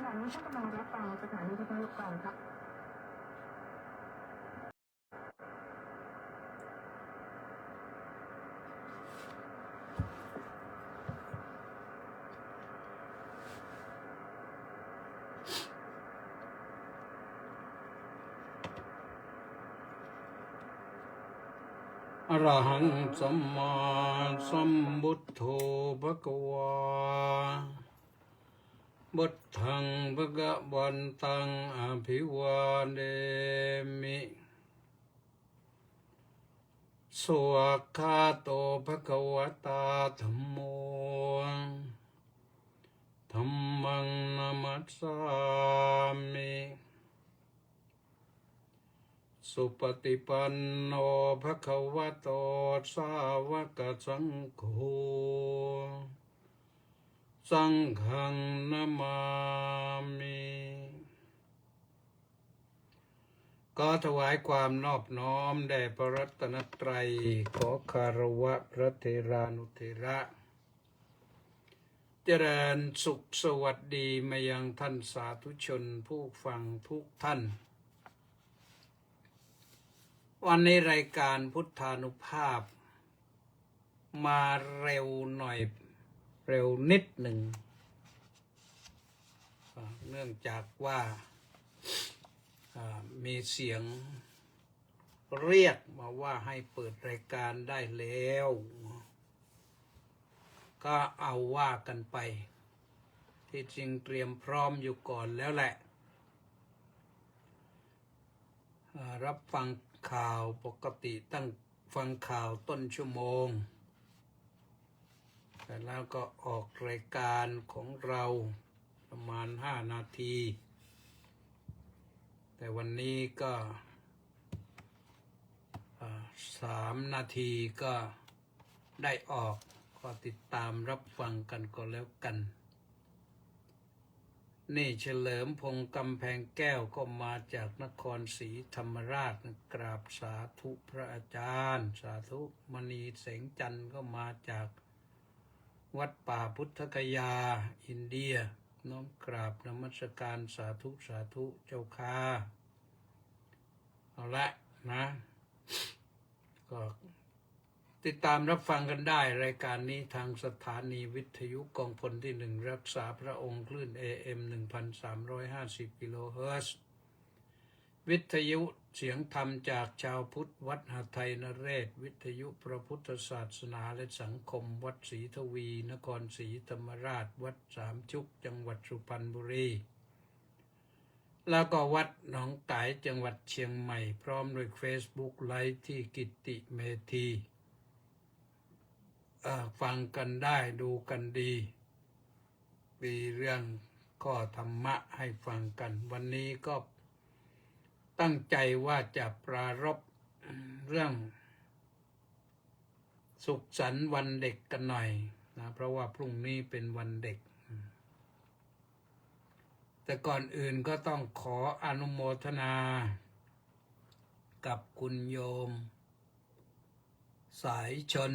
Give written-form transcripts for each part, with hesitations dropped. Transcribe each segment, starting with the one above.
ขณะนี้ท่านกำลังรับฟังสถานีวิทยุกลางครับอรหังสัมมาสัมพุทโธภะคะวาพุทธังภะคะวันตังอภิวาเทมิสวากขาโตภะคะวตาธัมโมธัมมังนัมมัสสามิสุปฏิปันโนภะคะวะโตสาวกสังโฆสังฆังนามามิก็ถวายความนอบน้อมแด่พระรัตนตรัยขอคารวะพระเถรานุเถระเจริญสุขสวัสดีมายังท่านสาธุชนผู้ฟังทุกท่านวันนี้รายการพุทธานุภาพมาเร็วหน่อยเร็วนิดหนึ่งเนื่องจากว่ามีเสียงเรียกมาว่าให้เปิดรายการได้แล้วก็เอาว่ากันไปที่จริงเตรียมพร้อมอยู่ก่อนแล้วแหละรับฟังข่าวปกติตั้งฟังข่าวต้นชั่วโมงแต่แล้วก็ออกรายการของเราประมาณ5 นาทีแต่วันนี้ก็3 นาทีก็ได้ออกก็ติดตามรับฟังกันก็แล้วกันนี่เฉลิมพงษ์กำแพงแก้วก็มาจากนครศรีธรรมราชกราบสาธุพระอาจารย์สาธุมณีแสงจันทร์ก็มาจากวัดป่าพุทธคยาอินเดียน้อมกราบนมัสการสาธุสาธุเจ้าค่ะเอาละนะก็ติดตามรับฟังกันได้รายการนี้ทางสถานีวิทยุกองพลที่1รักษาพระองค์คลื่น AM 1350 กิโลเฮิรตซ์วิทยุเสียงธรรมจากชาวพุทธวัดหทัยนเรศวิทยุพระพุทธศาสนาและสังคมวัดศรีทวีนครศรีธรรมราชวัดสามชุกจังหวัดสุพรรณบุรีแล้วก็วัดหนองตายจังหวัดเชียงใหม่พร้อมด้วย Facebook ไลฟ์ที่กิตติเมธีฟังกันได้ดูกันดีมีเรื่องข้อธรรมะให้ฟังกันวันนี้ก็ตั้งใจว่าจะปรารภเรื่องสุขสันต์วันเด็กกันหน่อยนะเพราะว่าพรุ่งนี้เป็นวันเด็กแต่ก่อนอื่นก็ต้องขออนุโมทนากับคุณโยมสายชน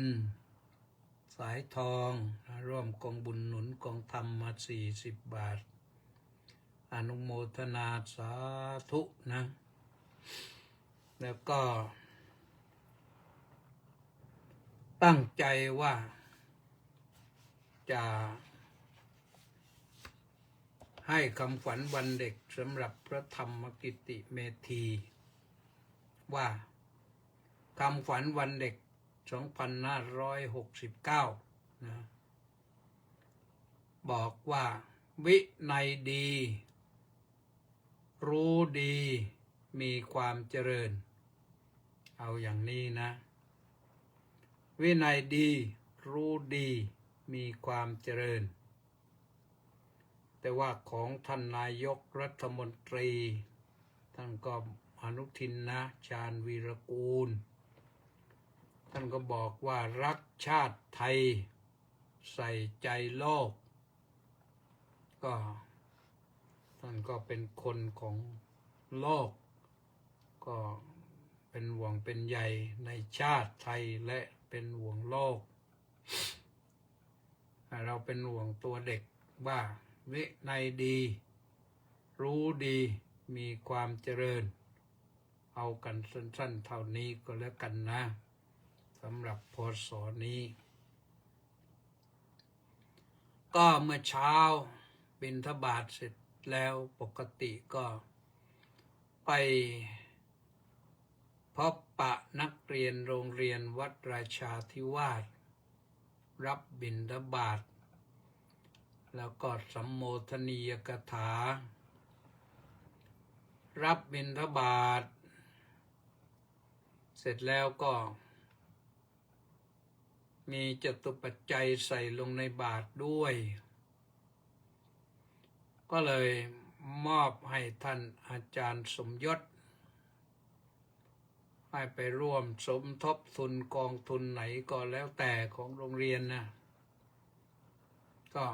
สายทองร่วมกองบุญหนุนกองธรรมมา40 บาทอนุโมทนาสาธุนะแล้วก็ตั้งใจว่าจะให้คำฝันวันเด็กสำหรับพระธรรมกิตติเมธีว่าคำฝันวันเด็ก2569นะบอกว่าวินัยดีรู้ดีมีความเจริญเอาอย่างนี้นะวินัยดีรู้ดีมีความเจริญแต่ว่าของท่านนายกรัฐมนตรีท่านก็อนุทินนะชาญวีรกูลท่านก็บอกว่ารักชาติไทยใส่ใจโลกก็ท่านก็เป็นคนของโลกก็เป็นห่วงเป็นใยในชาติไทยและเป็นห่วงโลกเราเป็นห่วงตัวเด็กว่าวินัยดี รู้ดีมีความเจริญเอากันสั้นๆเท่านี้ก็แล้วกันนะสำหรับพศนี้ก็เมื่อเช้าบิณฑบาตเสร็จแล้วปกติก็ไปพบปะนักเรียนโรงเรียนวัดราชาธิวาสรับบิณฑบาตแล้วก็สัมโมทนียกถารับบิณฑบาตเสร็จแล้วก็มีจตุปัจจัยใส่ลงในบาตรด้วยก็เลยมอบให้ท่านอาจารย์สมยศให้ไปร่วมสมทบทุนกองทุนไหนก็แล้วแต่ของโรงเรียนนะก็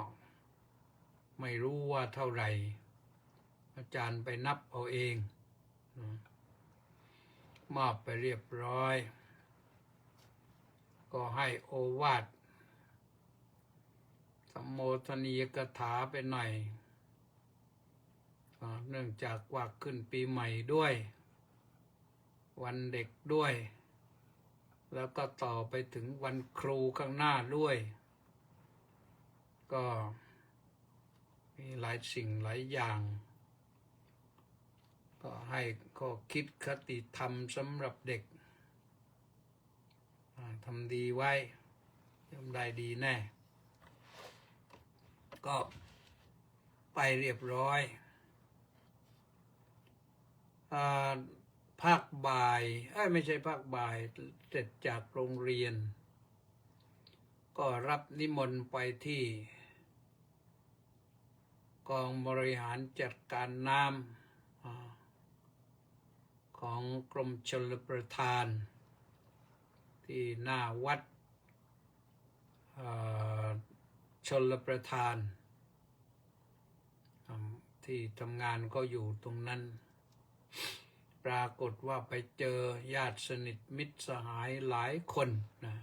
ไม่รู้ว่าเท่าไหร่อาจารย์ไปนับเอาเองมอบไปเรียบร้อยก็ให้โอวาทสัมโมทนียกถาไปหน่อยเนื่องจากว่าขึ้นปีใหม่ด้วยวันเด็กด้วยแล้วก็ต่อไปถึงวันครูข้างหน้าด้วยก็มีหลายสิ่งหลายอย่างก็ให้ข้อคิดคติธรรมสำหรับเด็กทำดีไว้ย่อมได้ดีแน่ก็ไปเรียบร้อยภาคบ่ายไม่ใช่ภาคบ่ายเสร็จจากโรงเรียนก็รับนิมนต์ไปที่กองบริหารจัดการน้ำของกรมชลประทานที่หน้าวัดชลประทานที่ทำงานก็อยู่ตรงนั้นปรากฏว่าไปเจอญาติสนิทมิตรสหายหลายคนนะ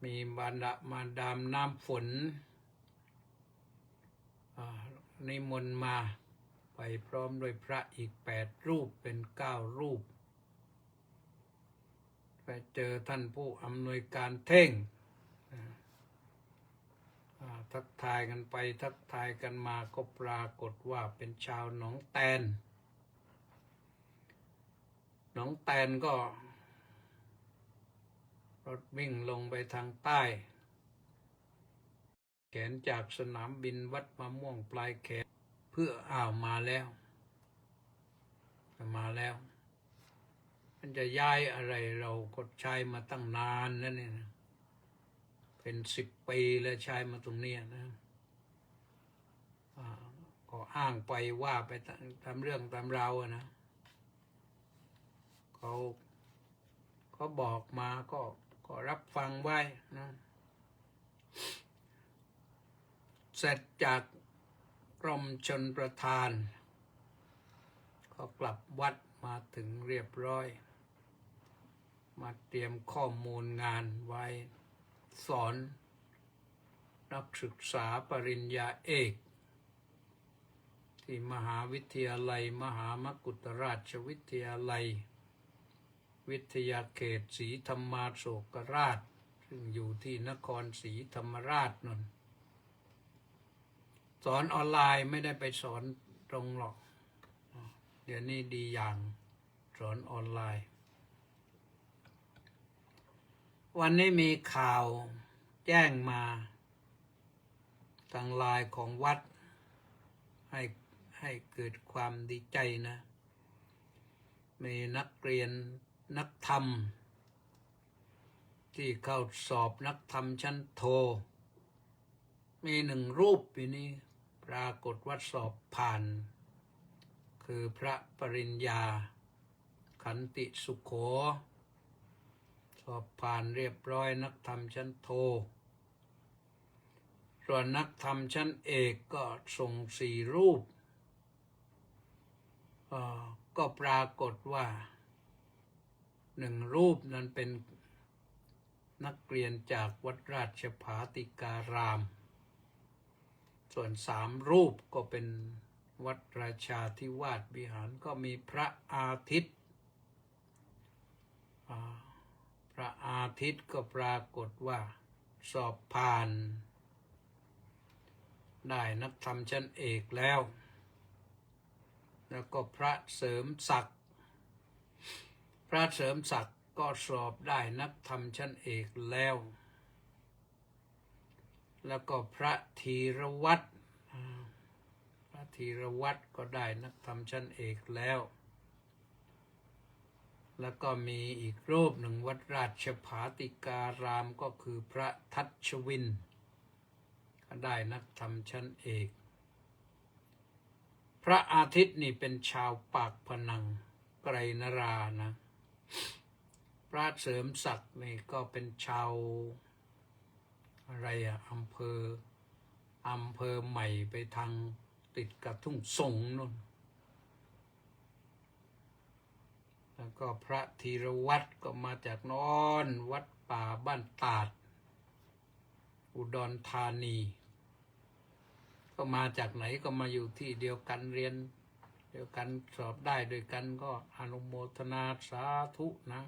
มีบรรดามารดามน้ำฝนนิมนต์มาไปพร้อมด้วยพระอีก8 รูปเป็น9 รูปไปเจอท่านผู้อำนวยการเท่งทักทายกันไปทักทายกันมาก็ปรากฏว่าเป็นชาวหนองแตนหนองแตนก็รถวิ่งลงไปทางใต้แขนจากสนามบินวัดมะม่วงปลายแขนเพื่อมาแล้วมันจะย้ายอะไรเราก็ใช้มาตั้งนานแล้วเนี่ยนะเป็น10 ปีแล้วใช้มาตรงนี้นะก็อ้างไปว่าไปตามเรื่องตามราวนะเขาบอกมาก็รับฟังไว้นะเสร็จจากกรมชลประทานก็กลับวัดมาถึงเรียบร้อยมาเตรียมข้อมูลงานไว้สอนนักศึกษาปริญญาเอกที่มหาวิทยาลัยมหามกุฏราชวิทยาลัยวิทยาเขตศรีธรรมาโศกราชซึ่งอยู่ที่นครศรีธรรมราชนั่นสอนออนไลน์ไม่ได้ไปสอนตรงหรอกเดี๋ยวนี้ดีอย่างสอนออนไลน์วันนี้มีข่าวแจ้งมาทางไลน์ของวัดให้เกิดความดีใจนะมีนักเรียนนักธรรมที่เข้าสอบนักธรรมชั้นโทมี1 รูปปีนี้ปรากฏว่าสอบผ่านคือพระปริญญาขันติสุโขสอบผ่านเรียบร้อยนักธรรมชั้นโทส่วนนักธรรมชั้นเอกก็ส่ง4 รูปก็ปรากฏว่า1 รูปนั้นเป็นนักเรียนจากวัดราชภาติการาม ส่วน3 รูปก็เป็นวัดราชาธิวาสวิหารก็มีพระอาทิตย์พระอาทิตย์ก็ปรากฏว่าสอบผ่านได้นักธรรมชั้นเอกแล้วก็พระเสริมศักดิ์ก็สอบได้นักธรรมชั้นเอกแล้วก็พระธีรวัตรก็ได้นักธรรมชั้นเอกแล้วก็มีอีกรูปหนึ่งวัดราชภาติการามก็คือพระทัชวินก็ได้นักธรรมชั้นเอกพระอาทิตย์นี่เป็นชาวปากพนังไกรนรานะพระเสริมศักดิ์นี่ก็เป็นชาวอะไรอำเภอใหม่ไปทางติดกับทุ่งสงนู่นแล้วก็พระธีรวัตรก็มาจากนอนวัดป่าบ้านตาดอุดรธานีก็มาจากไหนก็มาอยู่ที่เดียวกันเรียนเดียวกันสอบได้ด้วยกันก็อนุโมทนาสาธุนะ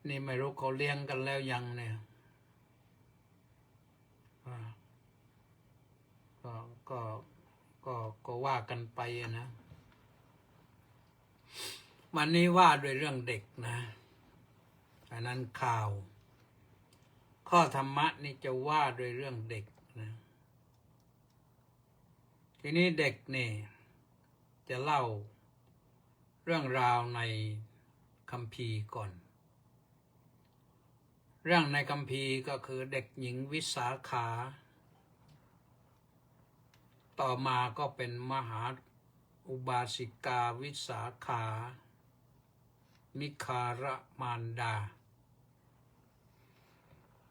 นี่ไม่รู้เขาเลี้ยงกันแล้วยังเนี่ยก็ว่ากันไปนะวันนี้ว่าด้วยเรื่องเด็กนะอันนั้นข่าวข้อธรรมะนี่จะว่าด้วยเรื่องเด็กนะทีนี้เด็กนี่จะเล่าเรื่องราวในคัมภีร์ก่อนเรื่องในคัมภีร์ก็คือเด็กหญิงวิสาขาต่อมาก็เป็นมหาอุบาสิกาวิสาขามิคารมารดา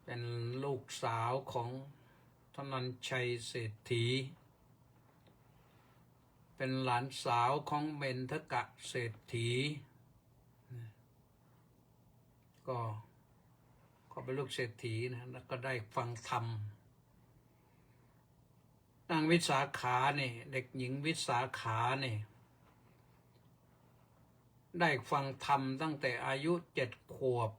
เป็นลูกสาวของธนัญชัยเศรษฐีเป็นหลานสาวของเบญทกะเศรษฐีก็เป็นลูกเศรษฐีนะแล้วก็ได้ฟังธรรมนางวิสาขาเนี่ยเด็กหญิงวิสาขาเนี่ยได้ฟังธรรมตั้งแต่อายุ7 ขวบ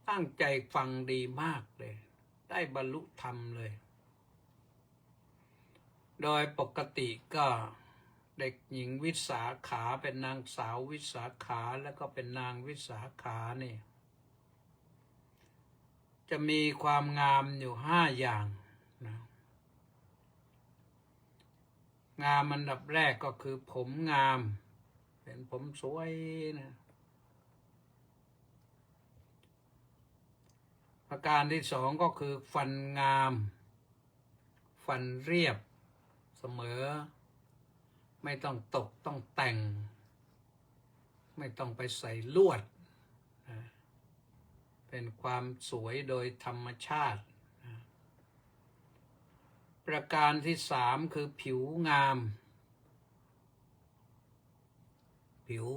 ตั้งใจฟังดีมากเลยได้บรรลุธรรมเลยโดยปกติก็เด็กหญิงวิสาขาเป็นนางสาววิสาขาแล้วก็เป็นนางวิสาขาเนี่ยจะมีความงามอยู่5 อย่างนะงามอันดับแรกก็คือผมงามเป็นผมสวยนะประการที่2ก็คือฟันงามฟันเรียบเสมอไม่ต้องตกต้องแต่งไม่ต้องไปใส่ลวดนะเป็นความสวยโดยธรรมชาตินะประการที่3คือผิวงามผิว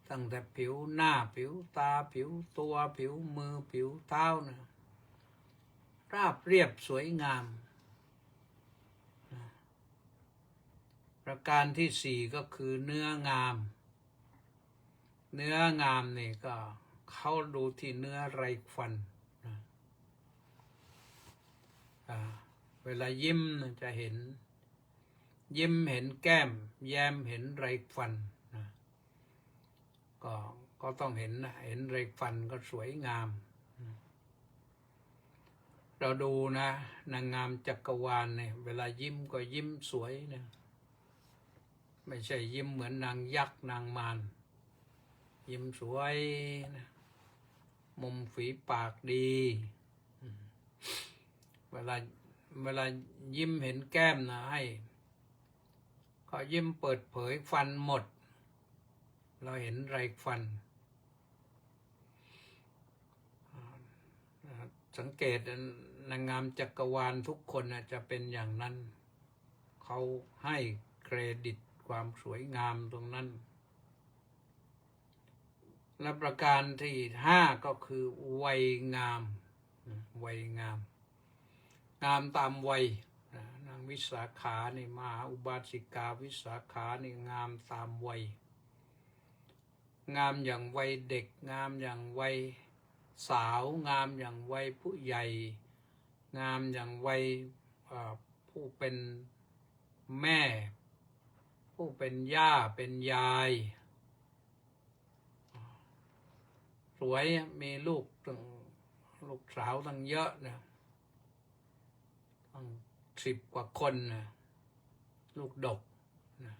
ตั้งแต่ผิวหน้าผิวตาผิวตัวผิวมือผิวเท้านะราบเรียบสวยงามประการที่4ก็คือเนื้องามเนื้องามนี่ก็เขาดูที่เนื้อไรฟันนะเวลายิ้มจะเห็นยิ้มเห็นแก้มแย้มเห็นไรฟันนะก็ต้องเห็นนะเห็นไรฟันก็สวยงามเราดูนะนางงามจักรวาลเนี่ยเวลายิ้มก็ยิ้มสวยนะไม่ใช่ยิ้มเหมือนนางยักษ์นางมารยิ้มสวยนะมุมฝีปากดีเวลายิ้มเห็นแก้มนะให้ก็ยิ้มเปิดเผยฟันหมดเราเห็นไรฟันสังเกตนางงามจักรวาลทุกคนจะเป็นอย่างนั้นเขาให้เครดิตความสวยงามตรงนั้นและประการที่5ก็คือวัยงามวัยงาม งามตามวัยนางวิสาขานี่มหาอุบาสิกาวิสาขานี่งามตามวัยงามอย่างวัยเด็กงามอย่างวัยสาวงามอย่างวัยผู้ใหญ่งามอย่างวัยผู้เป็นแม่ผู้เป็นย่าเป็นยายสวยมีลูกสาวตั้งเยอะนะตั้ง10 กว่าคนนะลูกดกนะ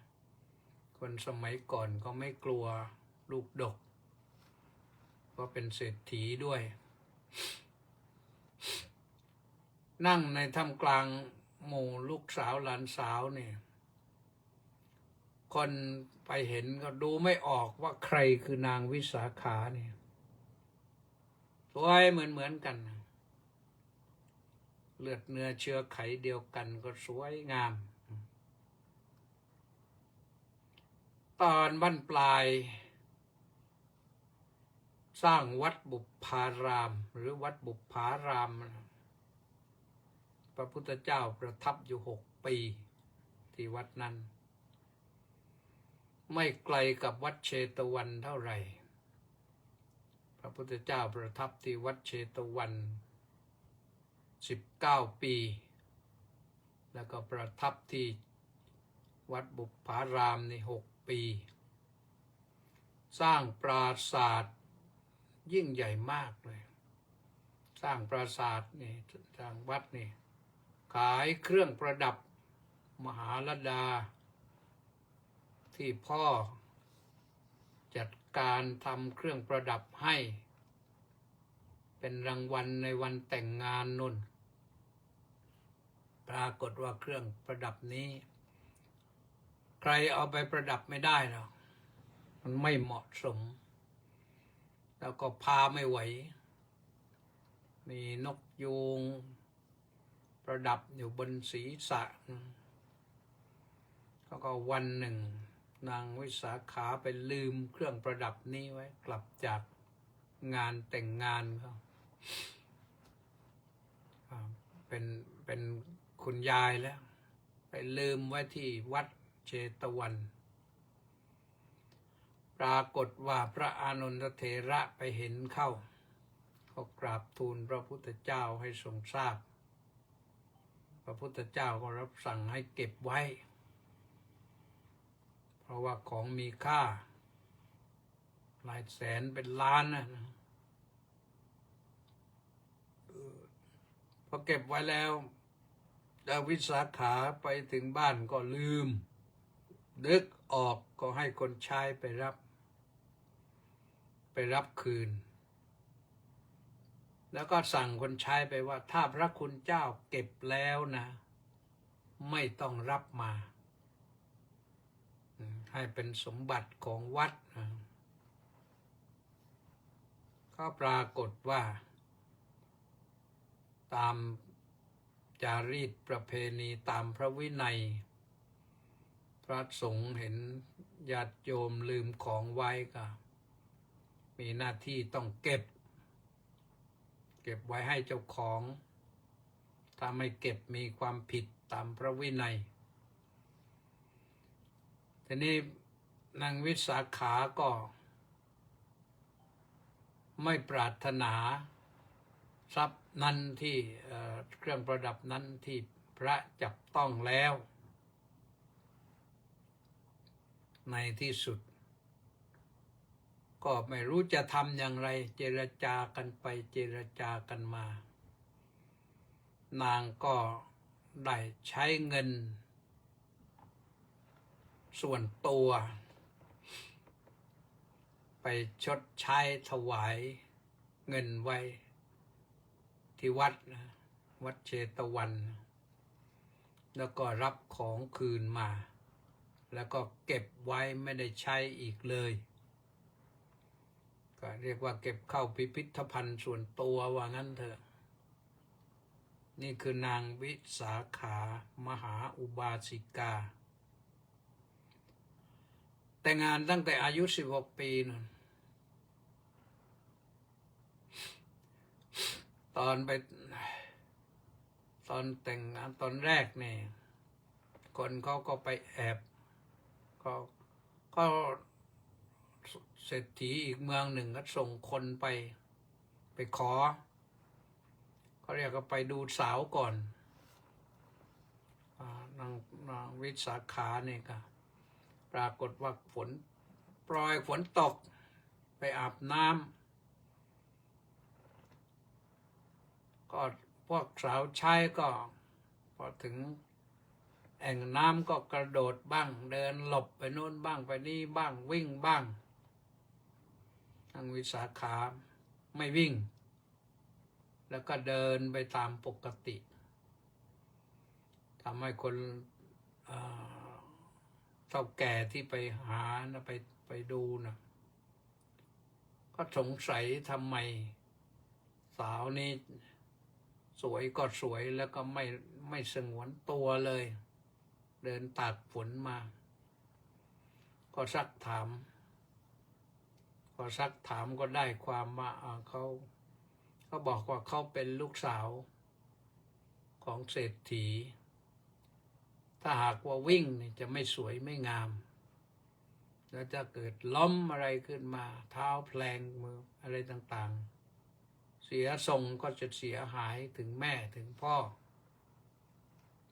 คนสมัยก่อนก็ไม่กลัวลูกดกเพราะเป็นเศรษฐีด้วยนั่งในท่ามกลางหมู่ลูกสาวหลานสาวเนี่ยคนไปเห็นก็ดูไม่ออกว่าใครคือนางวิสาขาเนี่ยสวยเหมือนกันเลือดเนื้อเชื้อไขเดียวกันก็สวยงามตอนบั้นปลายสร้างวัดบุพารามหรือวัดบุพารามพระพุทธเจ้าประทับอยู่6 ปีที่วัดนั้นไม่ไกลกับวัดเชตวันเท่าไหร่พระพุทธเจ้าประทับที่วัดเชตวัน19 ปีแล้วก็ประทับที่วัดบุพารามใน6 ปีสร้างปราสาทยิ่งใหญ่มากเลยสร้างปราสาทนี่สร้างวัดนี่ขายเครื่องประดับมหาลดาที่พ่อจัดการทำเครื่องประดับให้เป็นรางวัลในวันแต่งงานนุ่นปรากฏว่าเครื่องประดับนี้ใครเอาไปประดับไม่ได้หรอกมันไม่เหมาะสมแล้วก็พาไม่ไหวมีนกยูงประดับอยู่บนศีรษะแล้วก็วันหนึ่งนางวิสาขาไปลืมเครื่องประดับนี้ไว้กลับจากงานแต่งงานเขาเป็นคุณยายแล้วไปลืมไว้ที่วัดเชตวัน ปรากฏว่าพระอานนทเถระไปเห็นเข้าก็กราบทูลพระพุทธเจ้าให้ทรงทราบพระพุทธเจ้าก็รับสั่งให้เก็บไว้เพราะว่าของมีค่าหลายแสนเป็นล้านนะพอเก็บไว้แล้วดาวิสาขาไปถึงบ้านก็ลืมนึกออกก็ให้คนใช้ไปรับคืนแล้วก็สั่งคนใช้ไปว่าถ้าพระคุณเจ้าเก็บแล้วนะไม่ต้องรับมาให้เป็นสมบัติของวัดก็ปรากฏว่าตามจารีตประเพณีตามพระวินัยพระสงฆ์เห็นญาติโยมลืมของไว้ก็มีหน้าที่ต้องเก็บไว้ให้เจ้าของถ้าไม่เก็บมีความผิดตามพระวินัยทีนี้นางวิสาขาก็ไม่ปรารถนาทรัพย์นั้นที่เครื่องประดับนั้นที่พระจับต้องแล้วในที่สุดก็ไม่รู้จะทำอย่างไรเจรจากันไปเจรจากันมานางก็ได้ใช้เงินส่วนตัวไปชดใช้ถวายเงินไว้ที่วัดเชตวันแล้วก็รับของคืนมาแล้วก็เก็บไว้ไม่ได้ใช้อีกเลยก็เรียกว่าเก็บเข้าพิพิธภัณฑ์ส่วนตัวว่างั้นเถอะนี่คือนางวิสาขามหาอุบาสิกาแต่งงานตั้งแต่อายุ16 ปีนั่นต อนแต่งงานตอนแรกเนี่ยคนเขาก็ไปแอบก็เศรษฐีอีกเมืองหนึ่งก็ส่งคนไปขอเขาเรียกก็ไปดูสาวก่อนนางวิสาขาเนี่ยก็ปรากฏว่าฝนตกไปอาบน้ำก็พวกสาวใช้ก็พอถึงแอ่งน้ำก็กระโดดบ้างเดินหลบไปโน่นบ้างไปนี่บ้างวิ่งบ้างนางวิสาขาไม่วิ่งแล้วก็เดินไปตามปกติทำให้คนเฒ่าแก่ที่ไปหานะไปดูนะก็สงสัยทำไมสาวนี้สวยก็สวยแล้วก็ไม่สงวนตัวเลย เดินตากฝนมาก็ซักถามก็ได้ความว่าเขาบอกว่าเขาเป็นลูกสาวของเศรษฐีถ้าหากว่าวิ่งนี่จะไม่สวยไม่งามแล้วจะเกิดล้มอะไรขึ้นมาเท้าแพลงมืออะไรต่างๆเสียทรงก็จะเสียหายถึงแม่ถึงพ่อ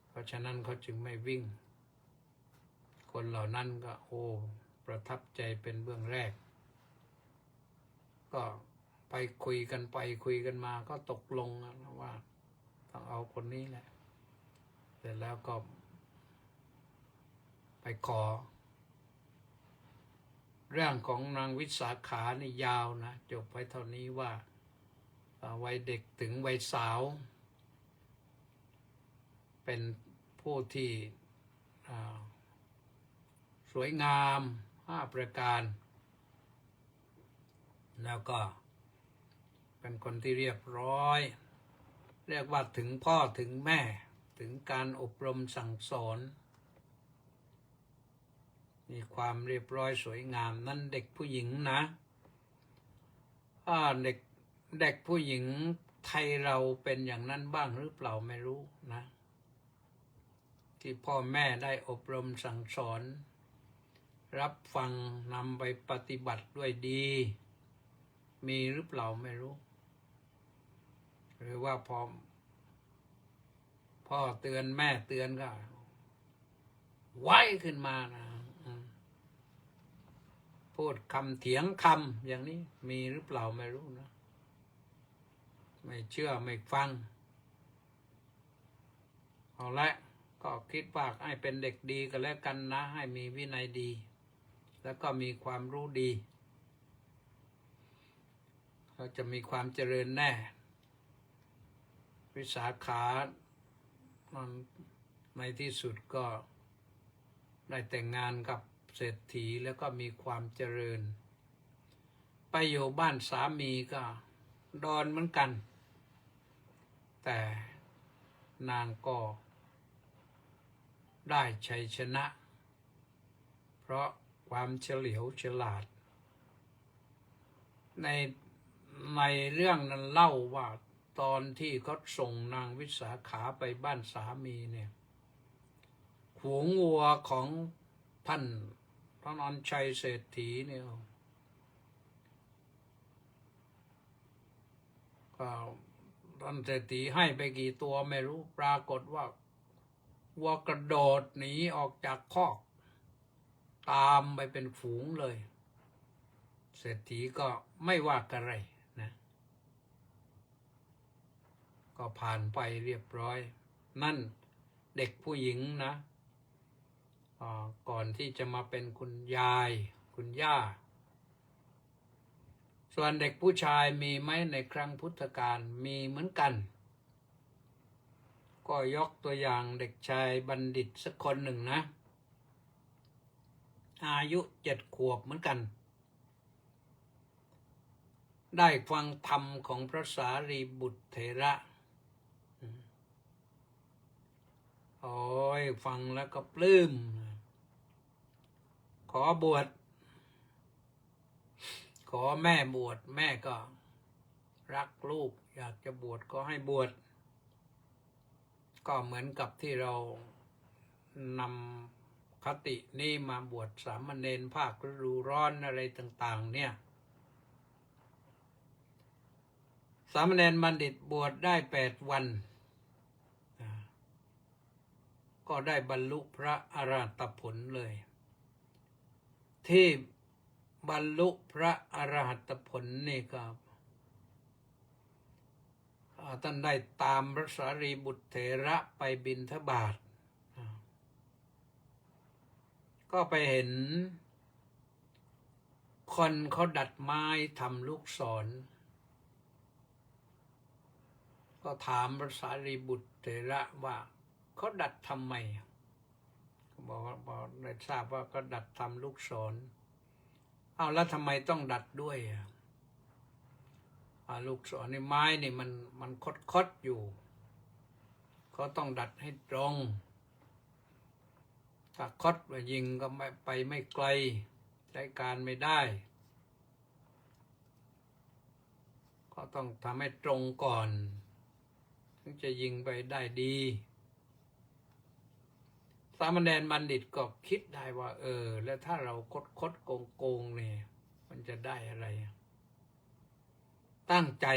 เพราะฉะนั้นเขาจึงไม่วิ่งคนเหล่านั้นก็ประทับใจเป็นเบื้องแรกก็ไปคุยกันมาก็ตกลงว่าต้องเอาคนนี้แหละเสร็จแล้วก็ไปขอเรื่องของนางวิสาขานี่ยาวนะจบไว้เท่านี้ว่าวัยเด็กถึงวัยสาวเป็นผู้ที่สวยงาม5 ประการแล้วก็เป็นคนที่เรียบร้อยเรียกว่าถึงพ่อถึงแม่ถึงการอบรมสั่งสอนมีความเรียบร้อยสวยงามนั่นเด็กผู้หญิงนะเด็กผู้หญิงไทยเราเป็นอย่างนั้นบ้างหรือเปล่าไม่รู้นะที่พ่อแม่ได้อบรมสั่งสอนรับฟังนำไปปฏิบัติด้วยดีมีหรือเปล่าไม่รู้หรือว่าพ่อเตือนแม่เตือนก็ไว้ขึ้นมานะพูดคำเถียงคำอย่างนี้มีหรือเปล่าไม่รู้นะไม่เชื่อไม่ฟังเอาละก็คิดว่าให้เป็นเด็กดีกันแล้วกันนะให้มีวินัยดีแล้วก็มีความรู้ดีเราจะมีความเจริญแน่วิสาขาในที่สุดก็ได้แต่งงานกับเศรษฐีแล้วก็มีความเจริญไปอยู่บ้านสามีก็ดอนเหมือนกันแต่นางก็ได้ชัยชนะเพราะความเฉลียวฉลาดในเรื่องนั้นเล่าว่าตอนที่เขาส่งนางวิสาขาไปบ้านสามีเนี่ยฝูงวัวของท่านอัญชัยเศรษฐีเนี่ยก็ท่านเศรษฐีให้ไปกี่ตัวไม่รู้ปรากฏว่าวัวกระโดดหนีออกจากคอกตามไปเป็นฝูงเลยเศรษฐีก็ไม่ว่าอะไรนะก็ผ่านไปเรียบร้อยนั่นเด็กผู้หญิงนะก่อนที่จะมาเป็นคุณยายคุณย่าส่วนเด็กผู้ชายมีไหมในครั้งพุทธกาลมีเหมือนกันก็ยกตัวอย่างเด็กชายบัณฑิตสักคนหนึ่งนะอายุ7 ขวบเหมือนกันได้ฟังธรรมของพระสารีบุตรเถระโอ้ยฟังแล้วก็ปลื้มขอบวชขอแม่บวชแม่ก็รักลูกอยากจะบวชก็ให้บวช ก็เหมือนกับที่เรานำคตินี้มาบวชสามเณรภาคฤดูร้อนอะไรต่างๆเนี่ยสามเณรบัณฑิตบวชได้8 วันก็ได้บรรลุพระอรหัตผลเลยที่บรรลุพระอรหัตผลนี่ก็ท่านได้ตามพระสารีบุตรเถระไปบิณฑบาตก็ไปเห็นคนเขาดัดไม้ทำลูกศรก็ถามพระสารีบุตรเถระว่าเขาดัดทำไมบอกได้ทราบว่าก็ดัดทำลูกศรเอาแล้วทำไมต้องดัดด้วยลูกศรในไม้นี่มันคดอยู่เขาต้องดัดให้ตรงถ้าคดว่ายิงก็ไม่ไกลใช้การไม่ได้ก็ต้องทำให้ตรงก่อนถึงจะยิงไปได้ดีสามเณรบัณฑิตก็คิดได้ว่าแล้วถ้าเราคดโกงเนี่ยมันจะได้อะไรตั้งใจ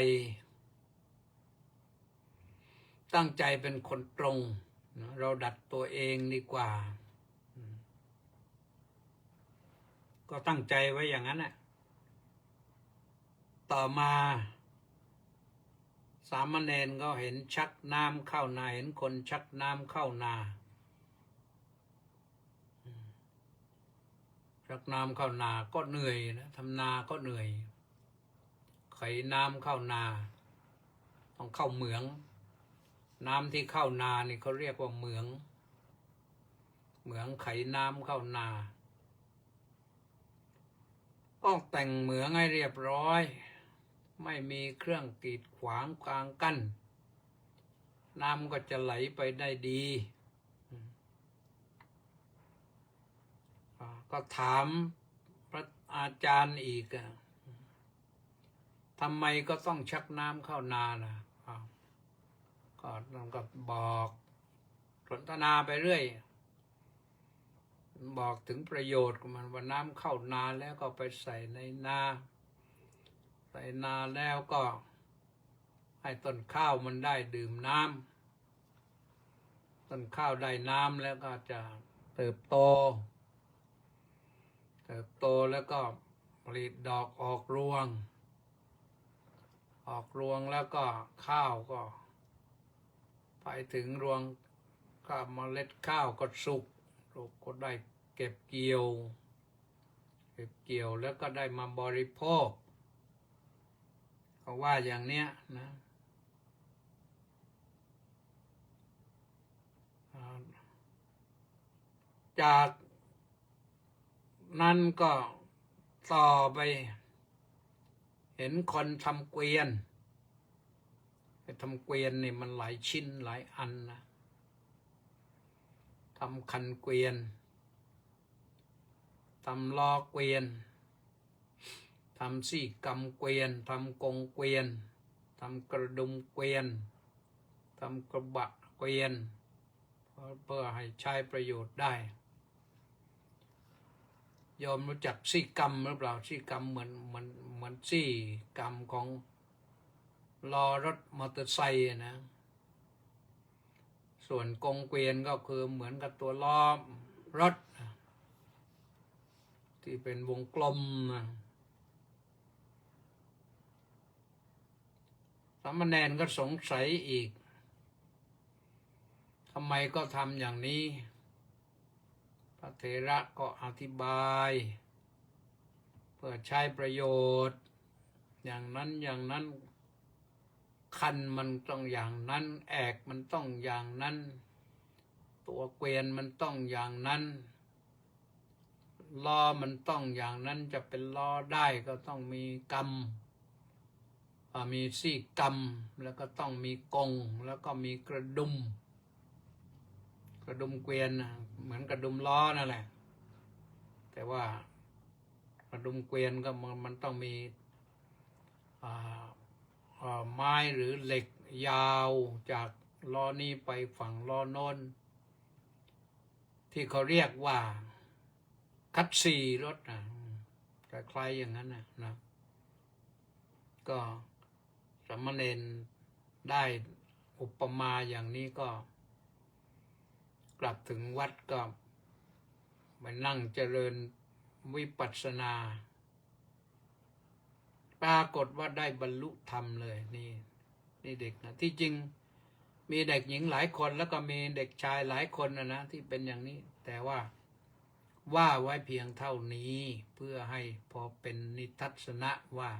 เป็นคนตรงเราดัดตัวเองดีกว่าก็ตั้งใจไว้อย่างนั้นน่ะต่อมาสามเณรก็เห็นชักน้ำเข้านาเห็นคนชักน้ำเข้านาชักน้ำเข้านาก็เหนื่อยนะทำนาก็เหนื่อยไขน้ำเข้านาต้องเข้าเหมืองน้ำที่เข้านานี่เขาเรียกว่าเหมืองไขน้ำเข้านาต้องแต่งเหมืองให้เรียบร้อยไม่มีเครื่องกีดขวางกลางกั้นน้ำก็จะไหลไปได้ดีก็ถามพระอาจารย์อีกทำไมก็ต้องชักน้ำเข้านาล่ะก็ต้องก็บอกสนทนาไปเรื่อยบอกถึงประโยชน์ของมันว่าน้ำเข้านาแล้วก็ไปใส่ในนาแล้วก็ให้ต้นข้าวมันได้ดื่มน้ำต้นข้าวได้น้ำแล้วก็จะเติบโตแล้วก็ผลิตดอกออกรวงแล้วก็ข้าวก็ไปถึงรวงก็เมล็ดข้าวก็สุกก็ได้เก็บเกี่ยวแล้วก็ได้มาบริโภคเขาว่าอย่างเนี้ยนะจากนั้นก็ต่อไปเห็นคนทำเกวียนนี่มันหลายชิ้นหลายอันนะทำคันเกวียนทำล้อเกวียนทำซี่กำเกวียนทำกงเกวียนทำกระดุมเกวียนทำกระบะเกวียนเพื่อให้ใช้ประโยชน์ได้ยอมรู้จักซี่กำหรือเปล่าซี่กำเหมือนซี่กำของล้อรถมอเตอร์ไซค์นะส่วนกงเกวียนก็คือเหมือนกับตัวล้อรถที่เป็นวงกลมนะสามเณรก็สงสัยอีกทำไมก็ทำอย่างนี้พระเถระก็อธิบายเพื่อใช้ประโยชน์อย่างนั้นคันมันต้องอย่างนั้นแอกมันต้องอย่างนั้นตัวเกวียนมันต้องอย่างนั้นล้อมันต้องอย่างนั้นจะเป็นล้อได้ก็ต้องมีกำมีซี่กำแล้วก็ต้องมีกงแล้วก็มีกระดุมเกวียนเหมือนกระดุมล้อนั่นแหละแต่ว่ากระดุมเกวียนก็มันต้องมีไม้หรือเหล็กยาวจาก ล้อนี้ไปฝั่งล้อโน้นที่เขาเรียกว่าคัตซีรถนะคล้ายๆอย่างนั้นนะก็สามเณรได้อุปมาอย่างนี้ก็กลับถึงวัดก็มานั่งเจริญวิปัสสนาปรากฏว่าได้บรรลุธรรมเลยนี่เด็กนะที่จริงมีเด็กหญิงหลายคนแล้วก็มีเด็กชายหลายคนนะที่เป็นอย่างนี้แต่ว่าไว้เพียงเท่านี้เพื่อให้พอเป็นนิทัศนะว่า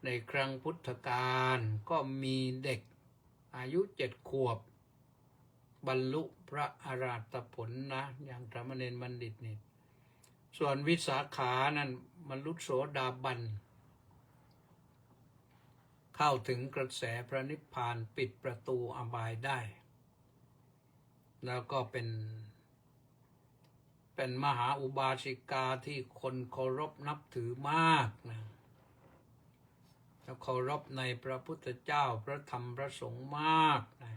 ในครั้งพุทธกาลก็มีเด็กอายุ7 ขวบบรรลุพระอรหัตผลนะอย่างสามเณรบัณฑิตนี่ส่วนวิสาขานั้นบรรลุโสดาบันเข้าถึงกระแสพระนิพพานปิดประตูอบายได้แล้วก็เป็นมหาอุบาสิกาที่คนเคารพนับถือมากนะแล้วเคารพในพระพุทธเจ้าพระธรรมพระสงฆ์มากนะ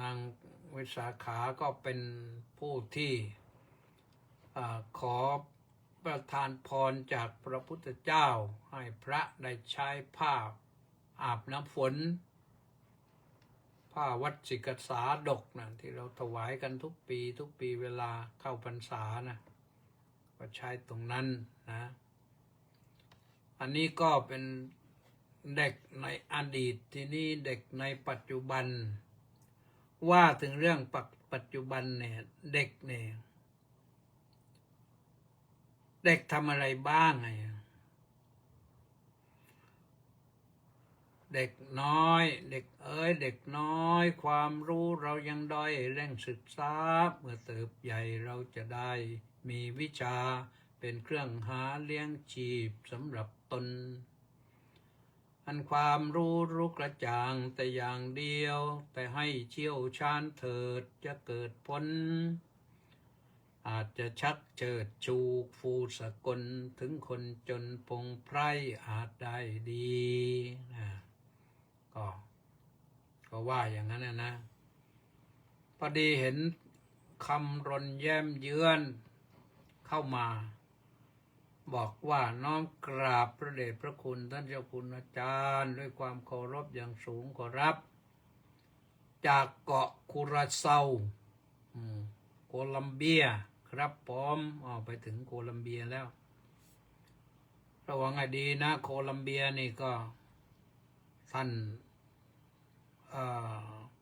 นางวิสาขาก็เป็นผู้ที่ขอประทานพรจากพระพุทธเจ้าให้พระได้ใช้ผ้าอาบน้ำฝนผ้าวัดสิกษาดกนะที่เราถวายกันทุกปีเวลาเข้าพรรษานะก็ใช้ตรงนั้นนะอันนี้ก็เป็นเด็กในอดีตทีนี้เด็กในปัจจุบันว่าถึงเรื่องปัจจุบันเนี่ยเด็กเนี่ยเด็กทำอะไรบ้างไงเด็กน้อยเด็กน้อยความรู้เรายังด้อยเร่งศึกษาเมื่อเติบใหญ่เราจะได้มีวิชาเป็นเครื่องหาเลี้ยงชีพสำหรับตนอันความรู้กระจ่างแต่อย่างเดียวแต่ให้เชี่ยวชาญเถิดจะเกิดผลอาจจะชักเชิดชูฟูสกลถึงคนจนพงไพรอาจได้ดีนะก็ว่าอย่างนั้นนะพอดีเห็นคำรณแย้มเยือนเข้ามาบอกว่าน้อมกราบพระเดชพระคุณท่านเจ้าคุณอาจารย์ด้วยความเคารพอย่างสูงขอรับจากเกาะคูราเซาโคลัมเบียครับผมไปถึงโคลัมเบียแล้วระวังให้ดีนะโคลัมเบียนี่ก็ท่าน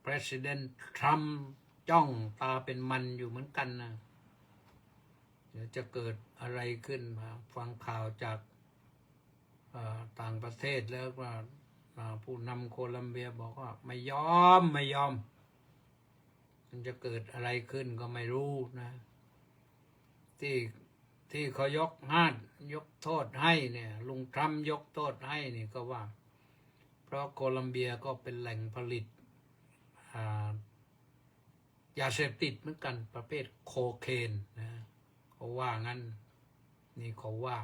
President ทรัมป์จ้องตาเป็นมันอยู่เหมือนกันนะเดี๋ยวจะเกิดอะไรขึ้นมาฟังข่าวจากต่างประเทศแล้วว่าผู้นำโคลัมเบียบอกว่าไม่ยอมมันจะเกิดอะไรขึ้นก็ไม่รู้นะที่เขายกโทษให้เนี่ยลุงทรัมป์ยกโทษให้นี่ก็ว่าเพราะโคลัมเบียก็เป็นแหล่งผลิตยาเสพติดเหมือนกันประเภทโคเคนนะเขาว่างั้นนี่เขาว่า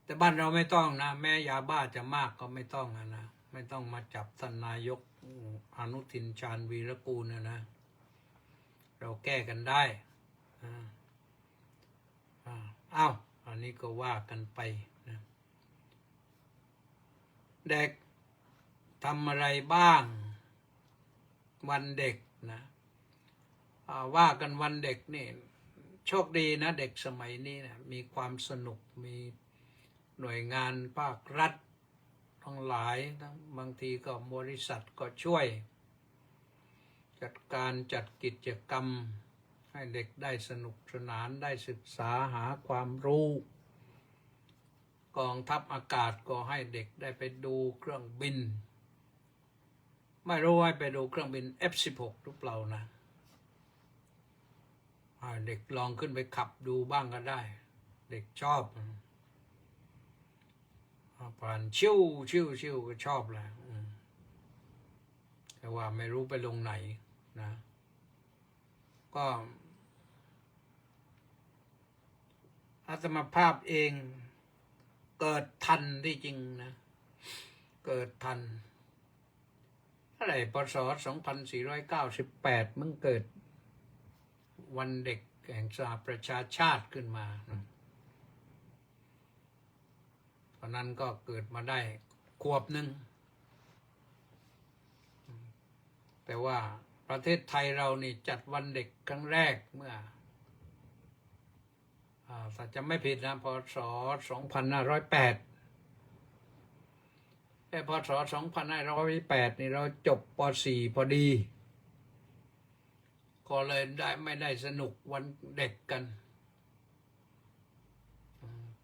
แต่บ้านเราไม่ต้องนะแม้ยาบ้าจะมากก็ไม่ต้องนะไม่ต้องมาจับท่านนายกอนุทินชาญวีรกูลนะเราแก้กันได้อันนี้ก็ว่ากันไปนะเด็กทำอะไรบ้างวันเด็กนะว่ากันวันเด็กนี่โชคดีนะเด็กสมัยนี้นะมีความสนุกมีหน่วยงานภาครัฐทั้งหลายบางทีก็บริษัทก็ช่วยจัดกิจกรรมให้เด็กได้สนุกสนานได้ศึกษาหาความรู้กองทัพอากาศก็ให้เด็กได้ไปดูเครื่องบินไม่รู้ให้ไปดูเครื่องบิน F-16 หรือเปล่านะเด็กลองขึ้นไปขับดูบ้างก็ได้เด็กชอบผ่านชิวก็ชอบแหละแต่ว่าไม่รู้ไปลงไหนนะก็อาตมาภาพเองเกิดทันที่จริงนะ เกิดทันอะไรปศ2498มึงเกิดวันเด็กแห่งสหประชาชาติขึ้นมาตอนนั้นก็เกิดมาได้ขวบหนึ่งแต่ว่าประเทศไทยเรานี่จัดวันเด็กครั้งแรกเมื่อถ้าจะไม่ผิดนะพศ2508แต่พศ2508นี่เราจบป .4 พอดีก็เลยไม่ได้สนุกวันเด็กกัน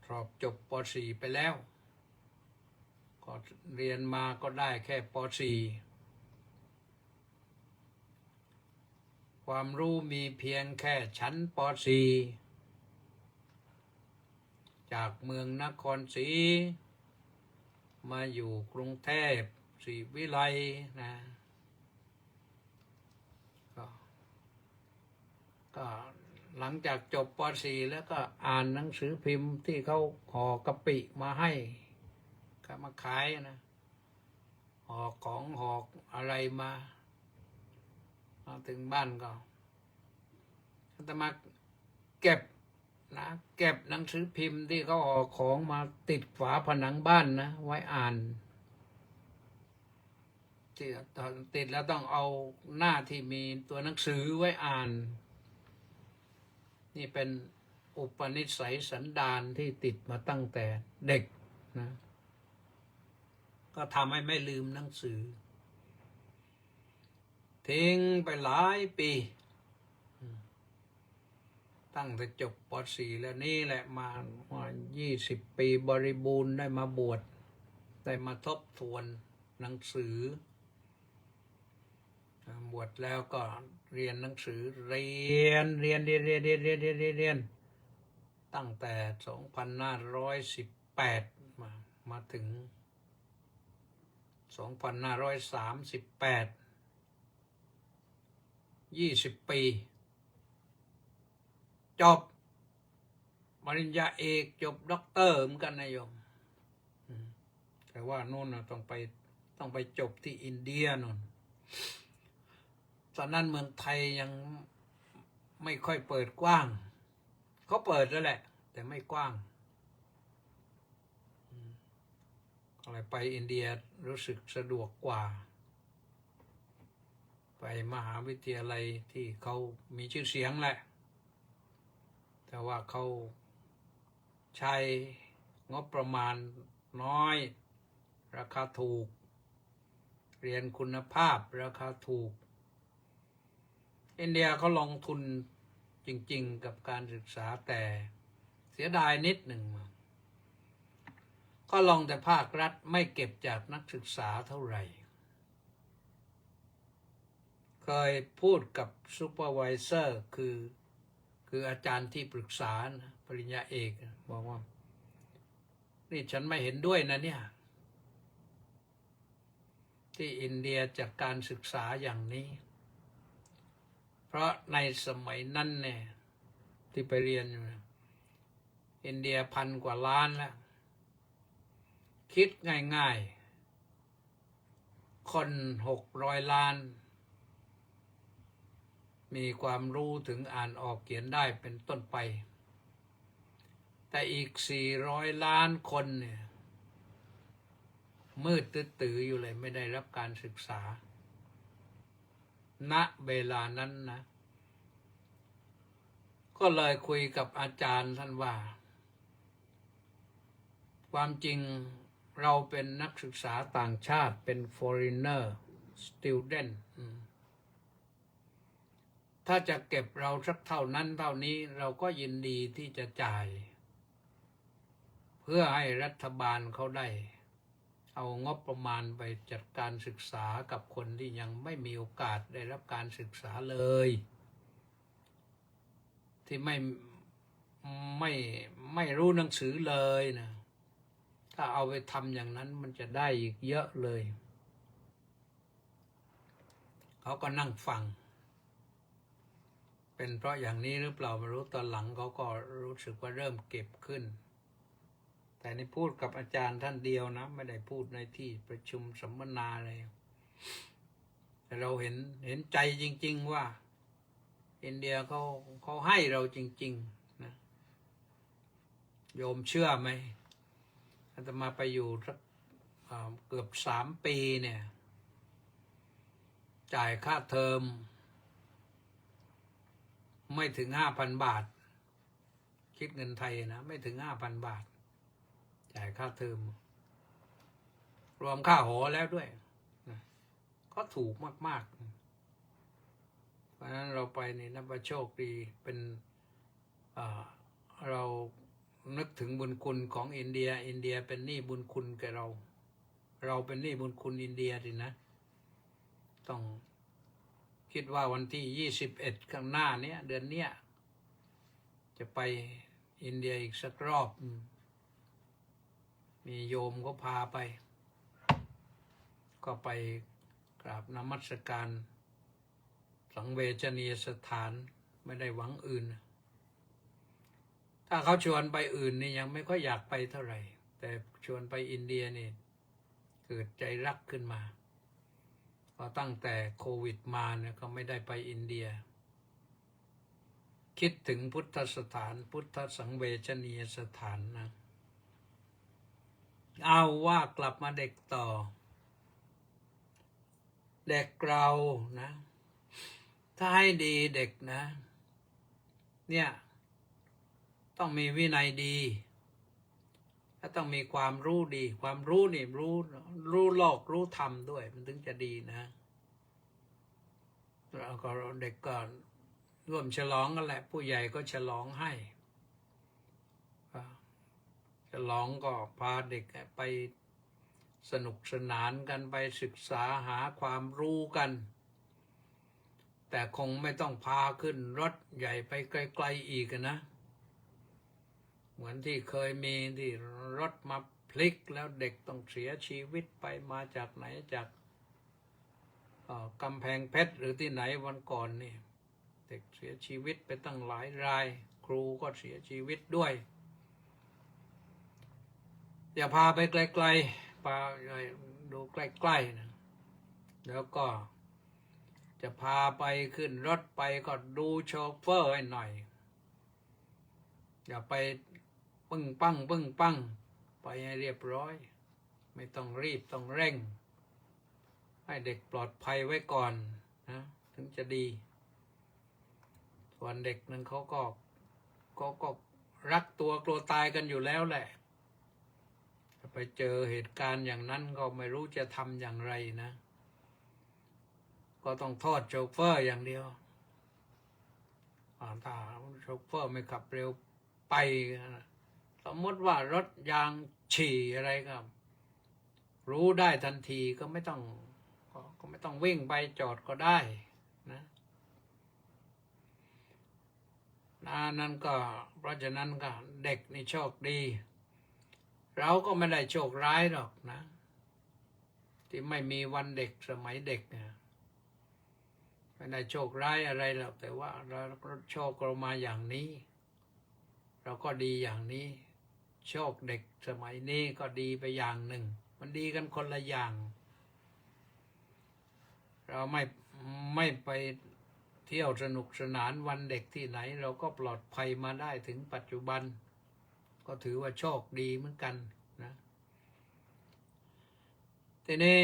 สอบจบป .4 ไปแล้วก็เรียนมาก็ได้แค่ป .4 ความรู้มีเพียงแค่ชั้นป .4 จากเมืองนครศรีมาอยู่กรุงเทพศรีวิไลนะก็หลังจากจบป .4 แล้วก็อ่านหนังสือพิมพ์ที่เขาห่อกะปิมาให้ก็มาขายนะห่อของห่ออะไรมาถึงบ้านก็จะมาเก็บนะเก็บหนังสือพิมพ์ที่เขาห่อของมาติดฝาผนังบ้านนะไว้อ่านที่ติดแล้วต้องเอาหน้าที่มีตัวหนังสือไว้อ่านนี่เป็นอุปนิสัยสันดานที่ติดมาตั้งแต่เด็กนะก็ทำให้ไม่ลืมหนังสือทิ้งไปหลายปีตั้งแต่จบป .4 แล้วนี่แหละมา20 ปีบริบูรณ์ได้มาบวชได้มาทบทวนหนังสือบวชแล้วก็เรียนหนังสือเรียนตั้งแต่2518มาถึง2538 20 ปีจบปริญญาเอกจบด็อกเตอร์เหมือนกันนะโยมแต่ว่าโน่นต้องไปจบที่อินเดียโน่นตอนนั้นเมืองไทยยังไม่ค่อยเปิดกว้างเขาเปิดแล้วแหละแต่ไม่กว้างอะไรไปอินเดียรู้สึกสะดวกกว่าไปมหาวิทยาลัยที่เขามีชื่อเสียงแหละแต่ว่าเขาใช้งบประมาณน้อยราคาถูกเรียนคุณภาพราคาถูกอินเดียเขาลงทุนจริงๆกับการศึกษาแต่เสียดายนิดหนึ่งก็ลงแต่ภาครัฐไม่เก็บจากนักศึกษาเท่าไหร่เคยพูดกับซูเปอร์ไวเซอร์คืออาจารย์ที่ปรึกษานะปริญญาเอกบอกว่านี่ฉันไม่เห็นด้วยนะเนี่ยที่อินเดียจัดการศึกษาอย่างนี้เพราะในสมัยนั้นเนี่ยที่ไปเรียนอยู่อินเดีย1,000 กว่าล้านแล้วคิดง่ายๆคน600 ล้านมีความรู้ถึงอ่านออกเขียนได้เป็นต้นไปแต่อีก400 ล้านคนเนี่ยมืดตื้ออยู่เลยไม่ได้รับการศึกษาณเวลานั้นนะก็เลยคุยกับอาจารย์ท่านว่าความจริงเราเป็นนักศึกษาต่างชาติเป็น foreigner student ถ้าจะเก็บเราสักเท่านั้นเท่านี้เราก็ยินดีที่จะจ่ายเพื่อให้รัฐบาลเขาได้เอางบประมาณไปจัดการศึกษากับคนที่ยังไม่มีโอกาสได้รับการศึกษาเลยที่ไม่รู้หนังสือเลยนะถ้าเอาไปทำอย่างนั้นมันจะได้อีกเยอะเลยเขาก็นั่งฟังเป็นเพราะอย่างนี้หรือเปล่าไม่รู้ตอนหลังเขาก็รู้สึกว่าเริ่มเก็บขึ้น แต่นี่พูดกับอาจารย์ท่านเดียวนะไม่ได้พูดในที่ประชุมสัมมนาอะไรแต่เราเห็นใจจริงๆว่าอินเดียเขาให้เราจริงๆนะโยมเชื่อไหมอาตมาไปอยู่สักเกือบ3 ปีเนี่ยจ่ายค่าเทอมไม่ถึง 5,000 บาทคิดเงินไทยนะไม่ถึง 5,000 บาทจ่ายค่าเทอมรวมค่าหอแล้วด้วยนะก็ถูกมากๆเพราะฉะนั้นเราไปนี่นับว่าโชคดีเป็นเรานึกถึงบุญคุณของอินเดียเป็นหนี้บุญคุณแก่เราเป็นหนี้บุญคุณอินเดียสินะต้องคิดว่าวันที่21ข้างหน้าเนี้ยเดือนเนี้ยจะไปอินเดียอีกสักรอบมีโยมก็พาไปก็ไปกราบนมัสการสังเวชนียสถานไม่ได้หวังอื่นถ้าเขาชวนไปอื่นนี่ยังไม่ค่อยอยากไปเท่าไหร่แต่ชวนไปอินเดียนี่เกิดใจรักขึ้นมาพอตั้งแต่โควิดมาเนี่ยก็ไม่ได้ไปอินเดียคิดถึงพุทธสถานพุทธสังเวชนียสถานนะเอาว่ากลับมาเด็กต่อเด็กเรานะถ้าให้ดีเด็กนะเนี่ยต้องมีวินัยดีและต้องมีความรู้ดีความรู้นี่รู้โลกรู้ธรรมด้วยมันถึงจะดีนะแล้วก็เด็กก็ร่วมฉลองกันแหละผู้ใหญ่ก็ฉลองให้ฉลองก็พาเด็กไปสนุกสนานกันไปศึกษาหาความรู้กันแต่คงไม่ต้องพาขึ้นรถใหญ่ไปไกลๆอีกนะเหมือนที่เคยมีที่รถมาพลิกแล้วเด็กต้องเสียชีวิตไปมาจากไหนจากกำแพงเพชรหรือที่ไหนวันก่อนนี่เด็กเสียชีวิตไปตั้งหลายรายครูก็เสียชีวิตด้วยอย่าพาไปไกลๆพาดูใกล้ๆนะแล้วก็จะพาไปขึ้นรถไปก็ดูโชเฟอร์ให้หน่อยอย่าไปปึ้งปังไปให้เรียบร้อยไม่ต้องรีบต้องเร่งให้เด็กปลอดภัยไว้ก่อนนะถึงจะดีส่วนเด็กนั้นเขาก็รักตัวกลัวตายกันอยู่แล้วแหละไปเจอเหตุการณ์อย่างนั้นก็ไม่รู้จะทำอย่างไรนะก็ต้องโทษโชเฟอร์อย่างเดียวถ้าโชเฟอร์ไม่ขับเร็วไปสมมติว่ารถยางฉี่อะไรก็รู้ได้ทันทีก็ไม่ต้องวิ่งไปจอดก็ได้นะนั่นก็เพราะฉะนั้นก็เด็กนี่โชคดีเราก็ไม่ได้โชคร้ายหรอกนะที่ไม่มีวันเด็กสมัยเด็กเนี่ยไม่ได้โชคร้ายอะไรหรอกแต่ว่าเราโชคเรามาอย่างนี้เราก็ดีอย่างนี้โชคเด็กสมัยนี้ก็ดีไปอย่างหนึ่งมันดีกันคนละอย่างเราไม่ไปเที่ยวสนุกสนานวันเด็กที่ไหนเราก็ปลอดภัยมาได้ถึงปัจจุบันก็ถือว่าโชคดีเหมือนกันนะทีนี้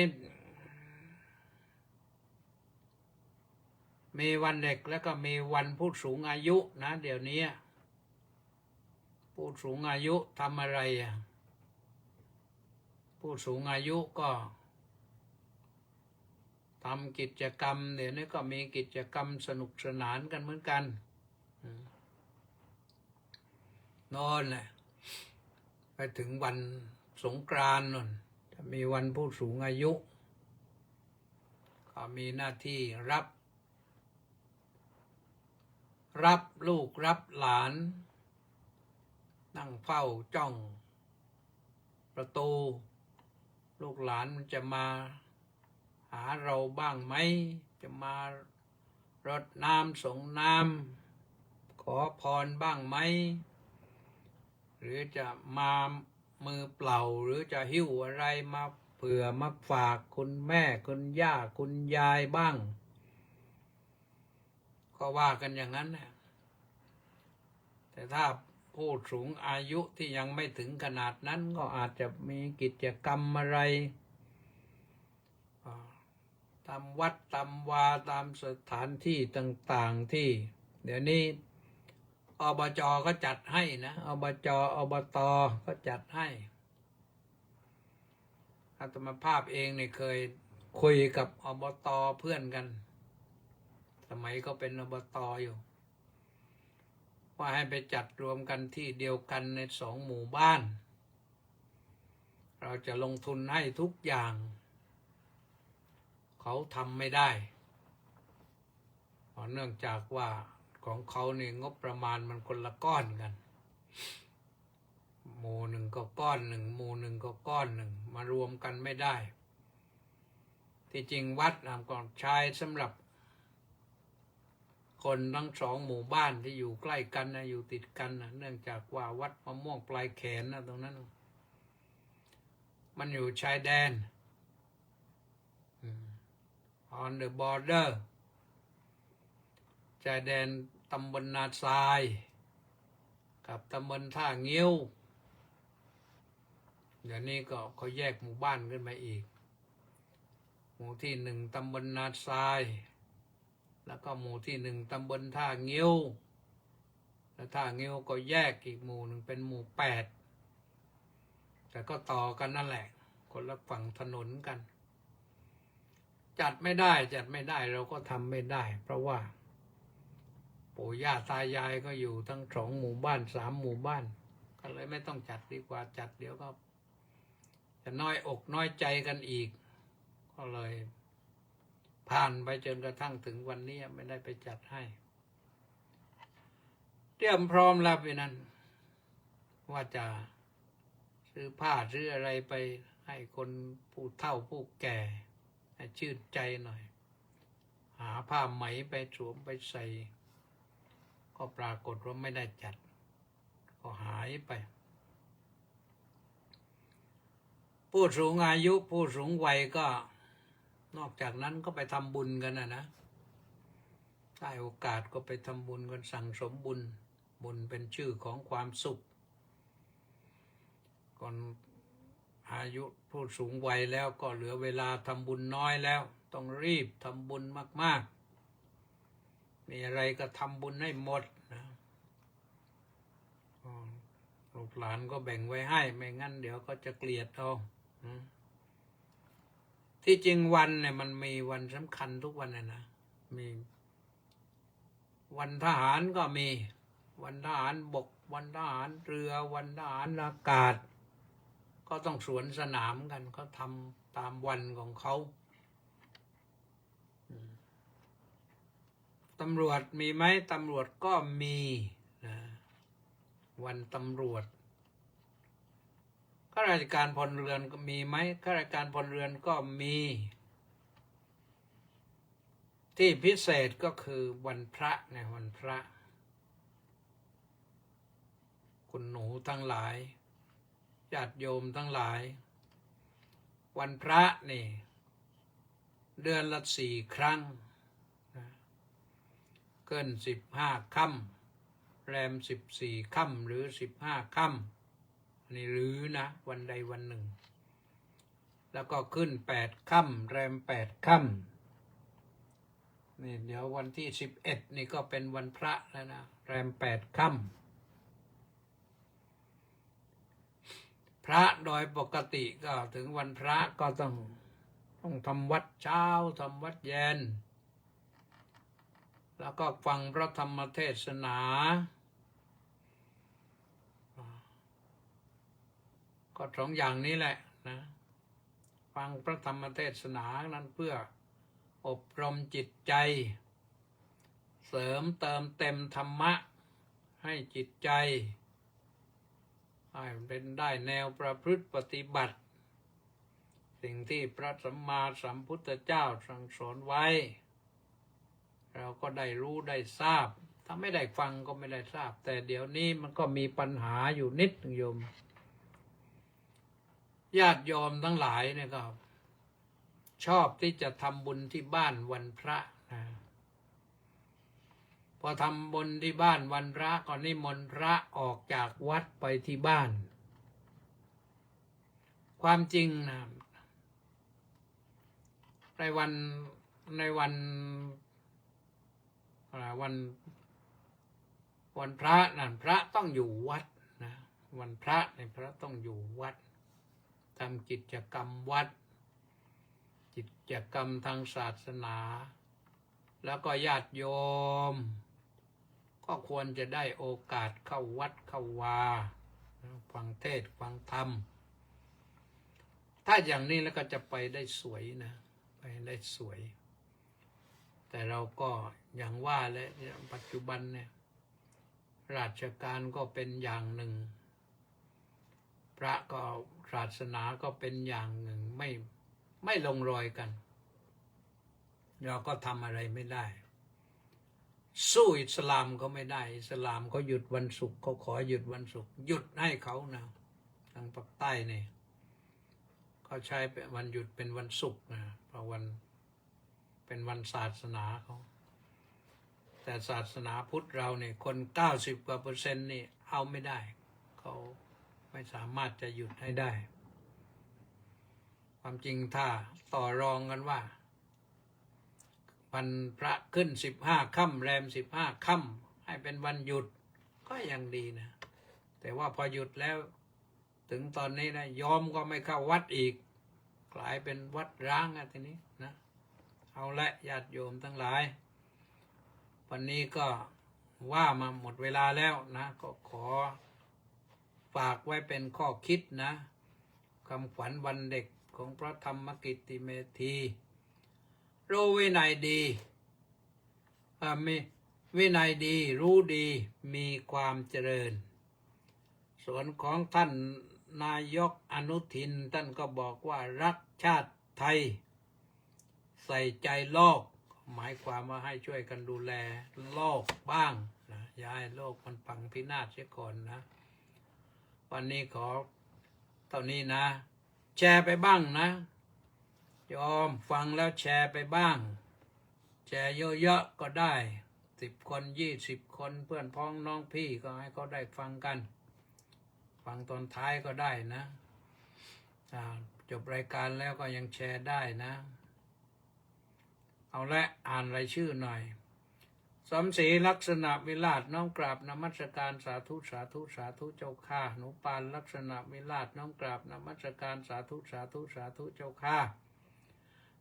มีวันเด็กแล้วก็มีวันผู้สูงอายุนะเดี๋ยวนี้ผู้สูงอายุทำอะไรผู้สูงอายุก็ทำกิจกรรมเดี๋ยวนี้ก็มีกิจกรรมสนุกสนานกันเหมือนกันนอนแหละไปถึงวันสงกรานต์นั่นจะมีวันผู้สูงอายุก็มีหน้าที่รับลูกรับหลานนั่งเฝ้าจ้องประตูลูกหลานมันจะมาหาเราบ้างไหมจะมารดน้ำส่งน้ำขอพรบ้างไหมหรือจะมา มือเปล่าหรือจะหิ้วอะไรมาเผื่อมาฝากคุณแม่คุณย่าคุณยายบ้างก็ว่ากันอย่างนั้นนะแต่ถ้าผู้สูงอายุที่ยังไม่ถึงขนาดนั้นก็อาจจะมีกิจกรรมอะไรตามวัดตามวาตามสถานที่ต่างๆที่เดี๋ยวนี้อบจ.ก็จัดให้นะอบจ.อบต.ก็จัดให้อาตมาภาพเองเนี่ยเคยคุยกับอบต.เพื่อนกันสมัยก็เป็นอบต.อยู่ว่าให้ไปจัดรวมกันที่เดียวกันใน2 หมู่บ้านเราจะลงทุนให้ทุกอย่างเขาทำไม่ได้เพราะเนื่องจากว่าของเขาเนี่ยงบประมาณมันคนละก้อนกันหมู่หนึ่งก็ก้อนหนึ่งหมู่หนึ่งก็ก้อนหนึ่งมารวมกันไม่ได้ที่จริงวัดก็ใช้สำหรับคนทั้ง2 หมู่บ้านที่อยู่ใกล้กันนะอยู่ติดกันนะเนื่องจากว่าวัดมะม่วงปลายแขนนะตรงนั้นมันอยู่ชายแดนon the border ชายแดนตำบลนาทรายกับตำบลท่าเงี้ยวเดี๋ยวนี้ก็เขาแยกหมู่บ้านขึ้นมาอีกหมู่ที่1ตำบลนาทรายแล้วก็หมู่ที่1ตำบลท่าเงี้ยวแล้วท่าเงี้ยวก็แยกอีกหมู่หนึ่งเป็นหมู่8แต่ก็ต่อกันนั่นแหละคนละฝั่งถนนกันจัดไม่ได้เราก็ทำไม่ได้เพราะว่าปู่ย่าตายายก็อยู่ทั้ง2 หมู่บ้าน3 หมู่บ้านก็เลยไม่ต้องจัดดีกว่าจัดเดี๋ยวก็จะน้อยอกน้อยใจกันอีกก็เลยผ่านไปจนกระทั่งถึงวันนี้ไม่ได้ไปจัดให้เตรียมพร้อมแล้วพี่นั้นว่าจะซื้อผ้าซื้ออะไรไปให้คนผู้เฒ่าผู้แก่ให้ชื่นใจหน่อยหาผ้าไหมไปสวมไปใส่ก็ปรากฏว่าไม่ได้จัดก็หายไปผู้สูงอายุผู้สูงวัยก็นอกจากนั้นก็ไปทำบุญกันนะได้โอกาสก็ไปทำบุญกันสั่งสมบุญเป็นชื่อของความสุขก่อนอายุผู้สูงวัยแล้วก็เหลือเวลาทำบุญน้อยแล้วต้องรีบทำบุญมากๆมีอะไรก็ทำบุญให้หมดนะลูกหลานก็แบ่งไว้ให้ไม่งั้นเดี๋ยวก็จะเกลียดเอาที่จริงวันเนี่ยมันมีวันสำคัญทุกวันนะมีวันทหารก็มีวันทหารบกวันทหารเรือวันทหารอากาศก็ต้องสวนสนามกันเขาทำตามวันของเขาตำรวจมีไหมตำรวจก็มีนะวันตำรวจข้าราชการพลเรือนก็มีไหมข้าราชการพลเรือนก็มีที่พิเศษก็คือวันพระไงวันพระคุณหนูทั้งหลายญาติโยมทั้งหลายวันพระนี่เดือนละ4 ครั้งเกิน15 ค่ำแรม14 ค่ำหรือ15 ค่ำนี่หรือนะวันใดวันหนึ่งแล้วก็ขึ้น8 ค่ำแรม8 ค่ำนี่เดี๋ยววันที่11นี่ก็เป็นวันพระแล้วนะแรม8 ค่ำพระโดยปกติก็ถึงวันพระก็ต้องทำวัดเช้าทำวัดเย็นแล้วก็ฟังพระธรรมเทศนาก็2 อย่างนี้แหละนะฟังพระธรรมเทศนานั้นเพื่ออบรมจิตใจเสริมเติมเต็มธรรมะให้จิตใจให้เป็นได้แนวประพฤติปฏิบัติสิ่งที่พระสัมมาสัมพุทธเจ้าสั่งสอนไว้เราก็ได้รู้ได้ทราบถ้าไม่ได้ฟังก็ไม่ได้ทราบแต่เดี๋ยวนี้มันก็มีปัญหาอยู่นิดนึงโยม ญาติโยมทั้งหลายเนี่ยก็ชอบที่จะทำบุญที่บ้านวันพระนะพอทำบุญที่บ้านวันพระก็นิมนต์พระออกจากวัดไปที่บ้านความจริงนะในวันวันพระนั่นพระต้องอยู่วัดนะวันพระในพระต้องอยู่วัดทำกิจกรรมวัดกิจกรรมทางศาสนาแล้วก็ญาติโยมก็ควรจะได้โอกาสเข้าวัดเข้าวาฟังเทศน์ฟังธรรมถ้าอย่างนี้แล้วก็จะไปได้สวยนะไปได้สวยแต่เราก็อย่างว่าและปัจจุบันเนี่ยราชการก็เป็นอย่างหนึ่งพระก็ศาสนาก็เป็นอย่างหนึ่งไม่ลงรอยกันเราก็ทำอะไรไม่ได้สู้อิสลามก็ไม่ได้อิสลามเขาหยุดวันศุกร์เขาขอหยุดวันศุกร์หยุดให้เขานะทางภาคใต้เนี่ยเขาใช้วันหยุดเป็นวันศุกร์นะเพราะวันเป็นวันศาสนาเขาแต่ศาสนาพุทธเราเนี่ยคน90%นี่เอาไม่ได้เขาไม่สามารถจะหยุดให้ได้ความจริงถ้าต่อรองกันว่าวันพระขึ้น15 ค่ำแรม15 ค่ำให้เป็นวันหยุดก็ยังดีนะแต่ว่าพอหยุดแล้วถึงตอนนี้นะยอมก็ไม่เข้าวัดอีกกลายเป็นวัดร้างทีนี้นะเอาละญาติโยมทั้งหลายวันนี้ก็ว่ามาหมดเวลาแล้วนะก็ขอฝากไว้เป็นข้อคิดนะคำขวัญวันเด็กของพระธรรมกิตติเมธีรู้วินัยดีมีวินัยดีรู้ดีมีความเจริญส่วนของท่านนายกอนุทินท่านก็บอกว่ารักชาติไทยใส่ใจโลกหมายความว่าให้ช่วยกันดูแลโลกบ้างนะอย่าให้โลกมันพังพินาศเสียก่อนนะวันนี้ขอเท่านี้นะแชร์ไปบ้างนะยอมฟังแล้วแชร์ไปบ้างแชร์เยอะๆก็ได้10 คน20 คนเพื่อนพ้องน้องพี่ก็ให้เขาได้ฟังกันฟังตอนท้ายก็ได้นะจบรายการแล้วก็ยังแชร์ได้นะเอาละอ่านรายชื่อหน่อยสมศรีลักษณะวิราชน้อมกราบนมัสการสาธุสาธุสาธุเจ้าข้าหนูปานลักษณะวิราชน้อมกราบนมัสการสาธุสาธุสาธุเจ้าข้า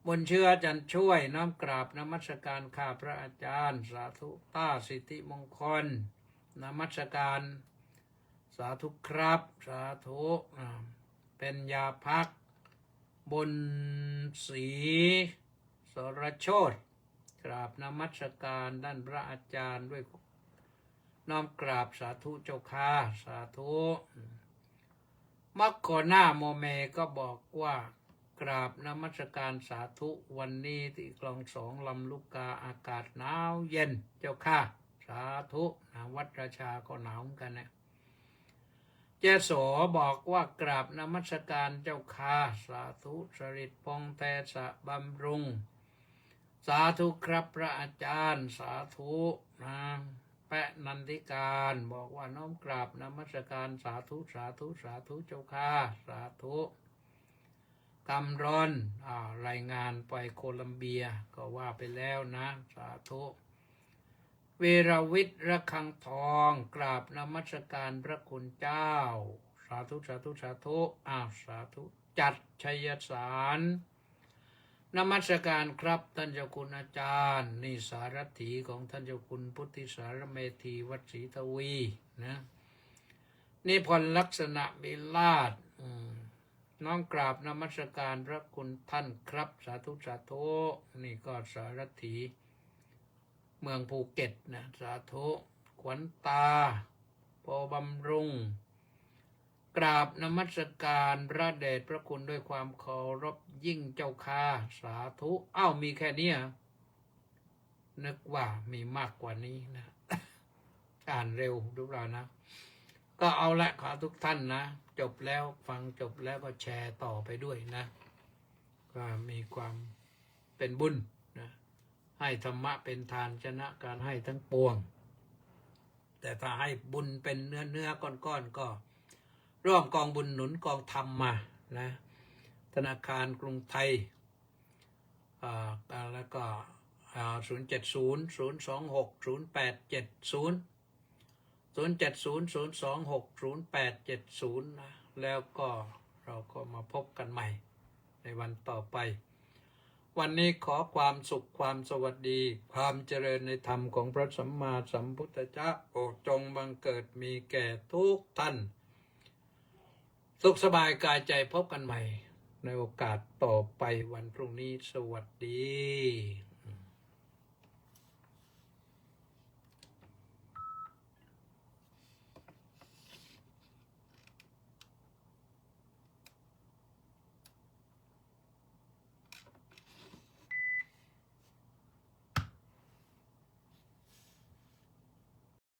บุญเชื้อจันช่วยน้อมกราบนมัสการข้าพระอาจารย์สาธุต้าสิทธิมงคลนมัสการสาธุครับสาธุเป็นยาพักบุญศรีสรโชติกราบนมัสการด้านพระอาจารย์ด้วยน้อมกราบสาธุเจ้าข้าสาธุมัคโคนาโมเมก็บอกว่ากราบนมัสการสาธุวันนี้ที่คลอง2ลำลูกกาอากาศหนาวเย็นเจ้าข้าสาธุวัดราชาก็หนาวกันนะเจโสบอกว่ากราบนมัสการเจ้าข้าสาธุสริตพงษ์แทสะบำรุงสาธุครับพระอาจารย์สาธุแปะนันทิการบอกว่าน้อมกราบนมัสการสาธุสาธุสาธุเจ้าข้าสาธุกำรอนรายงานไปโคลัมเบียก็ว่าไปแล้วนะสาธุเวรวิทย์ระฆังทองกราบนมัสการพระคุณเจ้าสาธุสาธุสาธุสาธุจัดชัยสารนมัสการครับท่านเจ้าคุณอาจารย์นี่สารถีของท่านเจ้าคุณพุทธิสารเมธีวัดศรีทวีนะนี่พลลักษณะวิราชน้อมกราบนมัสการพระคุณท่านครับสาธุสาธุนี่ก็สารถีเมืองภูเก็ตนะสาธุขวัญตาโพบำรุงกราบนมัสการพระเดชพระคุณด้วยความเคารพยิ่งเจ้าข้าสาธุมีแค่นี้นึกว่ามีมากกว่านี้นะอ่านเร็วดูเรานะ ก็เอาละขอทุกท่านนะจบแล้วฟังจบแล้วก็แชร์ต่อไปด้วยนะก็มีความเป็นบุญนะให้ธรรมะเป็นทานชนะการให้ทั้งปวงแต่ถ้าให้บุญเป็นเนื้อก้อนก็ร่วมกองบุญหนุนกองธรรมมานะธนาคารกรุงไทยแล้วก็070-026-0870 070-026-0870นะแล้วก็เราก็มาพบกันใหม่ในวันต่อไปวันนี้ขอความสุขความสวัสดีความเจริญในธรรมของพระสัมมาสัมพุทธเจ้าโปรดจงบังเกิดมีแก่ทุกท่านสุขสบายกายใจพบกันใหม่ในโอกาสต่อไปวันพรุ่งนี้สวัสดี